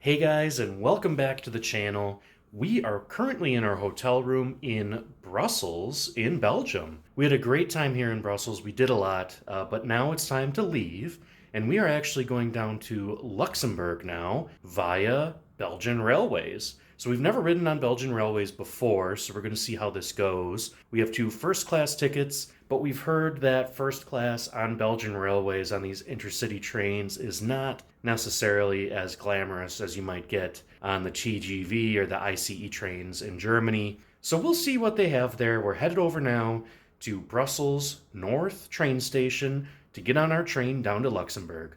Hey guys, and welcome back to the channel. We are currently in our hotel room in Brussels, in Belgium. We had a great time here in Brussels. We did a lot, but now it's time to leave, and we are actually going down to Luxembourg now via Belgian Railways. So we've never ridden on Belgian Railways before, so we're going to see how this goes. We have two first class tickets, but we've heard that first class on Belgian Railways on these intercity trains is not necessarily as glamorous as you might get on the TGV or the ICE trains in Germany. So we'll see what they have there. We're headed over now to Brussels North train station to get on our train down to Luxembourg.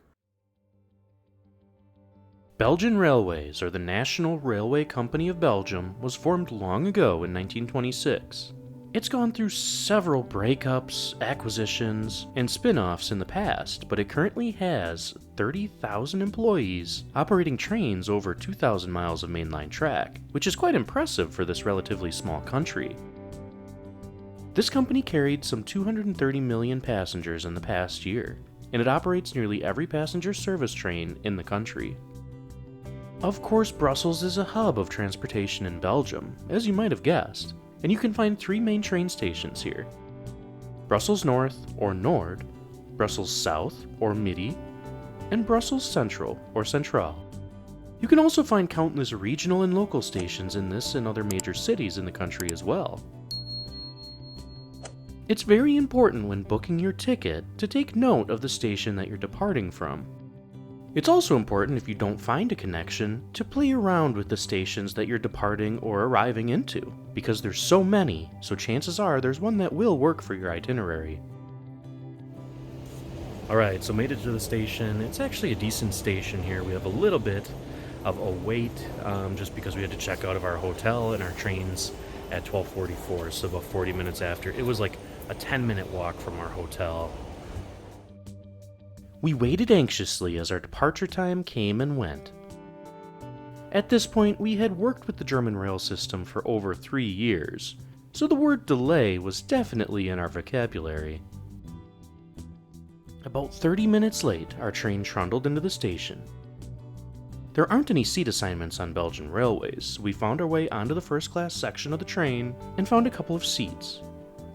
Belgian Railways, or the National Railway Company of Belgium, was formed long ago in 1926. It's gone through several breakups, acquisitions, and spin-offs in the past, but it currently has 30,000 employees operating trains over 2,000 miles of mainline track, which is quite impressive for this relatively small country. This company carried some 230 million passengers in the past year, and it operates nearly every passenger service train in the country. Of course, Brussels is a hub of transportation in Belgium, as you might have guessed, and you can find three main train stations here: Brussels North, or Nord, Brussels South, or Midi, and Brussels Central, or Central. You can also find countless regional and local stations in this and other major cities in the country as well. It's very important when booking your ticket to take note of the station that you're departing from. It's also important, if you don't find a connection, to play around with the stations that you're departing or arriving into, because there's so many, so chances are there's one that will work for your itinerary. Alright, so made it to the station. It's actually a decent station here. We have a little bit of a wait, just because we had to check out of our hotel and our trains at 12:44, so about 40 minutes after. It was like a 10-minute walk from our hotel. We waited anxiously as our departure time came and went. At this point, we had worked with the German rail system for over 3 years, so the word delay was definitely in our vocabulary. About 30 minutes late, our train trundled into the station. There aren't any seat assignments on Belgian Railways, so we found our way onto the first class section of the train and found a couple of seats.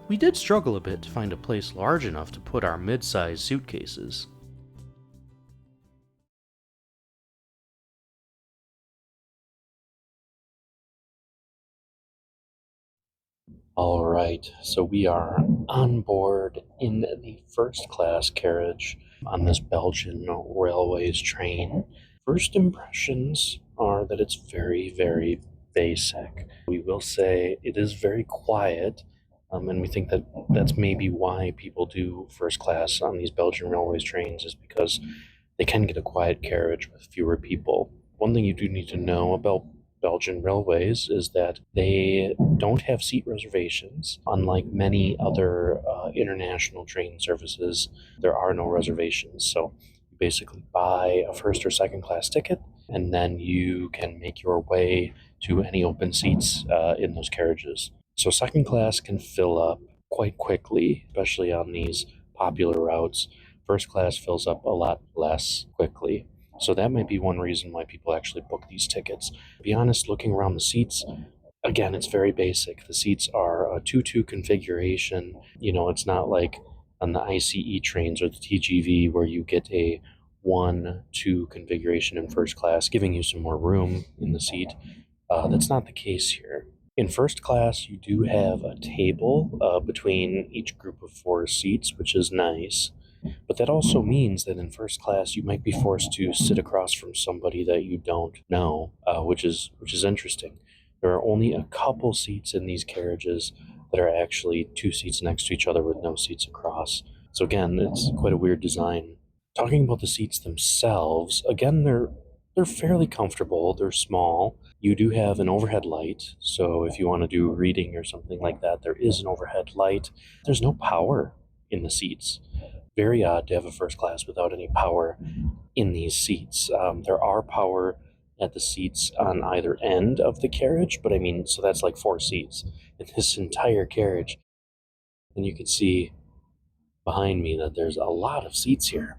We did struggle a bit to find a place large enough to put our mid-sized suitcases. Alright, so we are on board in the first class carriage on this Belgian Railways train. First impressions are that it's very, very basic. We will say it is very quiet, and we think that that's maybe why people do first class on these Belgian Railways trains, is because they can get a quiet carriage with fewer people. One thing you do need to know about Belgian Railways is that they don't have seat reservations. Unlike many other international train services, there are no reservations. So you basically buy a first or second class ticket, and then you can make your way to any open seats in those carriages. So second class can fill up quite quickly, especially on these popular routes. First class fills up a lot less quickly. So that might be one reason why people actually book these tickets. To be honest, looking around the seats, again, it's very basic. The seats are a 2-2 configuration. It's not like on the ICE trains or the TGV where you get a 1-2 configuration in first class, giving you some more room in the seat. That's not the case here. In first class, you do have a table between each group of 4 seats, which is nice. But that also means that in first class, you might be forced to sit across from somebody that you don't know, which is interesting. There are only a couple seats in these carriages that are actually 2 seats next to each other with no seats across. So again, it's quite a weird design. Talking about the seats themselves, again, they're fairly comfortable. They're small. You do have an overhead light, so if you want to do reading or something like that, there is an overhead light. There's no power in the seats. Very odd to have a first class without any power in these seats. There are power at the seats on either end of the carriage, but I mean, so that's like 4 seats in this entire carriage. And you can see behind me that there's a lot of seats here.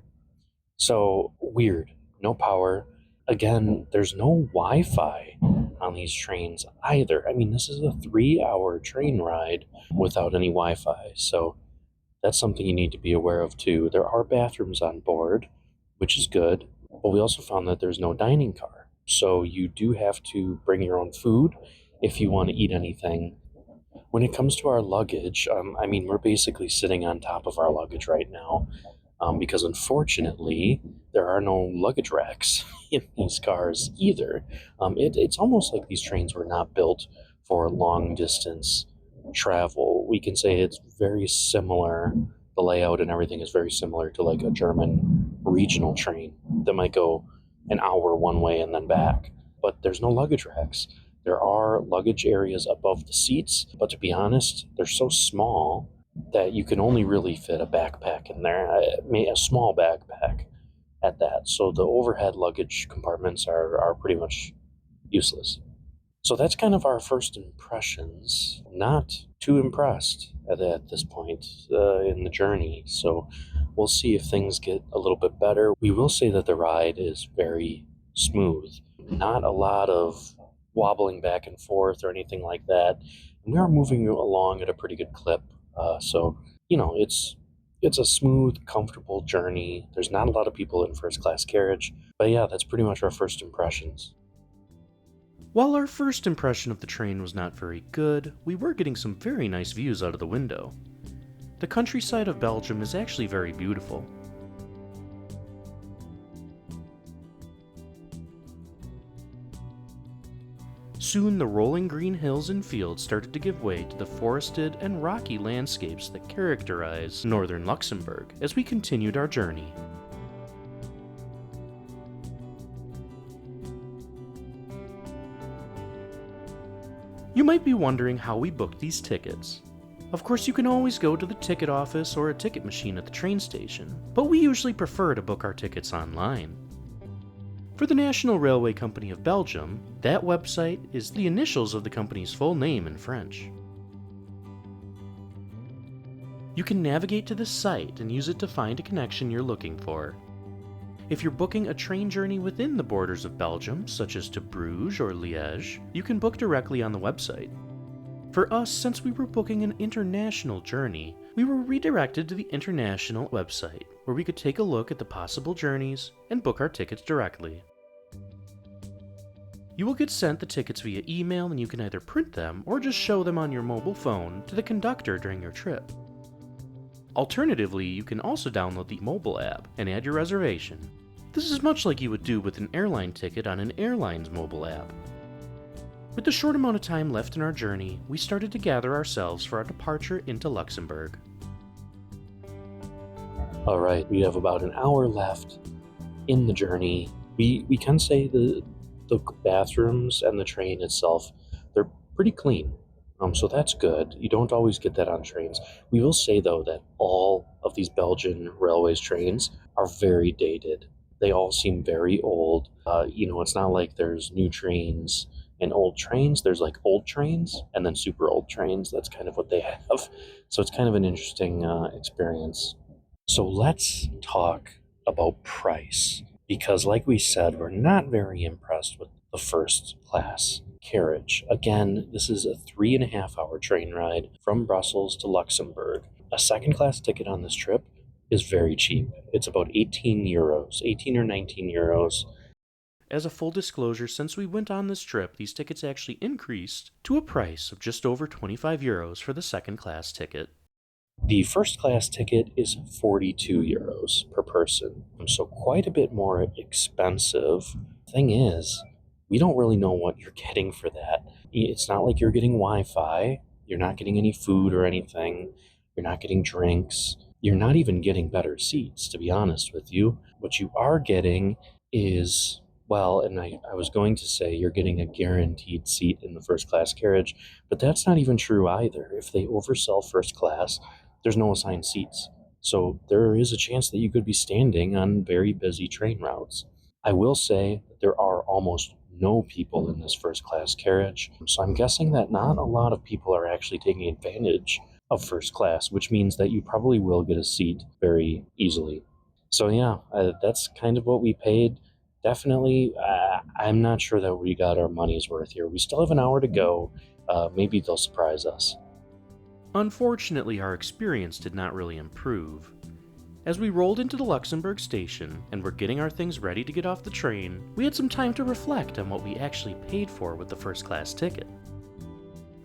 So weird, no power. again, there's no Wi Fi on these trains either. I mean, this is a 3 hour train ride without any Wi Fi. So that's something you need to be aware of too. There are bathrooms on board, which is good, but we also found that there's no dining car. So you do have to bring your own food if you want to eat anything. When it comes to our luggage, I mean, we're basically sitting on top of our luggage right now because unfortunately, there are no luggage racks in these cars either. It's almost like these trains were not built for long distance travel. We can say it's very similar. The layout and everything is very similar to like a German regional train that might go an hour one way and then back. But there's no luggage racks. There are luggage areas above the seats, but to be honest, they're so small that you can only really fit a backpack in there, a small backpack at that. So the overhead luggage compartments are pretty much useless. So that's kind of our first impressions. Not too impressed at this point in the journey. So we'll see if things get a little bit better. We will say that the ride is very smooth. Not a lot of wobbling back and forth or anything like that. And we are moving along at a pretty good clip. So it's a smooth, comfortable journey. There's not a lot of people in first class carriage. But yeah, that's pretty much our first impressions. While our first impression of the train was not very good, we were getting some very nice views out of the window. The countryside of Belgium is actually very beautiful. Soon the rolling green hills and fields started to give way to the forested and rocky landscapes that characterize northern Luxembourg as we continued our journey. You might be wondering how we booked these tickets. Of course, you can always go to the ticket office or a ticket machine at the train station, but we usually prefer to book our tickets online. For the National Railway Company of Belgium, that website is the initials of the company's full name in French. You can navigate to this site and use it to find a connection you're looking for. If you're booking a train journey within the borders of Belgium, such as to Bruges or Liège, you can book directly on the website. For us, since we were booking an international journey, we were redirected to the international website, where we could take a look at the possible journeys and book our tickets directly. You will get sent the tickets via email, and you can either print them or just show them on your mobile phone to the conductor during your trip. Alternatively, you can also download the mobile app and add your reservation. This is much like you would do with an airline ticket on an airline's mobile app. With the short amount of time left in our journey, we started to gather ourselves for our departure into Luxembourg. Alright, we have about an hour left in the journey. We can say the bathrooms and the train itself, they're pretty clean. So that's good. You don't always get that on trains. We will say, though, that all of these Belgian Railways trains are very dated. They all seem very old. It's not like there's new trains and old trains. There's like old trains and then super old trains. That's kind of what they have. So it's kind of an interesting experience. So let's talk about price. Because like we said, we're not very impressed with the first class carriage. Again, this is a 3.5 hour train ride from Brussels to Luxembourg. A second class ticket on this trip is very cheap. It's about 18 euros, 18 or 19 euros. As a full disclosure, since we went on this trip, these tickets actually increased to a price of just over 25 euros for the second class ticket. The first class ticket is 42 euros per person, so quite a bit more expensive. Thing is, we don't really know what you're getting for that. It's not like you're getting Wi-Fi, you're not getting any food or anything, you're not getting drinks, you're not even getting better seats, to be honest with you. What you are getting is, well, and I was going to say you're getting a guaranteed seat in the first class carriage, but that's not even true either. If they oversell first class, there's no assigned seats. So there is a chance that you could be standing on very busy train routes. I will say that there are almost no people in this first class carriage, so I'm guessing that not a lot of people are actually taking advantage of first class, which means that you probably will get a seat very easily. So yeah, that's kind of what we paid. Definitely, I'm not sure that we got our money's worth here. We still have an hour to go. Maybe they'll surprise us. Unfortunately, our experience did not really improve. As we rolled into the Luxembourg station and were getting our things ready to get off the train, we had some time to reflect on what we actually paid for with the first class ticket.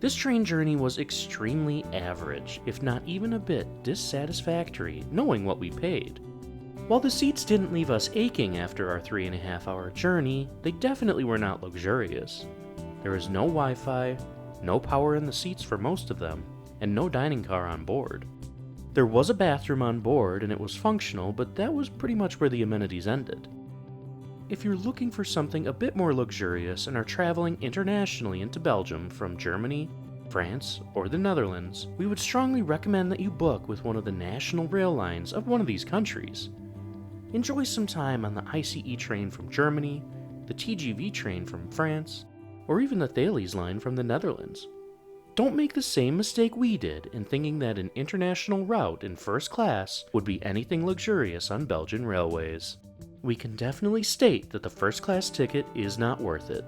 This train journey was extremely average, if not even a bit dissatisfactory, knowing what we paid. While the seats didn't leave us aching after our 3.5-hour journey, they definitely were not luxurious. There was no Wi-Fi, no power in the seats for most of them, and no dining car on board. There was a bathroom on board and it was functional, but that was pretty much where the amenities ended. If you're looking for something a bit more luxurious and are traveling internationally into Belgium from Germany, France, or the Netherlands, we would strongly recommend that you book with one of the national rail lines of one of these countries. Enjoy some time on the ICE train from Germany, the TGV train from France, or even the Thalys line from the Netherlands. Don't make the same mistake we did in thinking that an international route in first class would be anything luxurious on Belgian Railways. We can definitely state that the first class ticket is not worth it.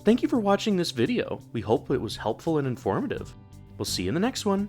Thank you for watching this video. We hope it was helpful and informative. We'll see you in the next one.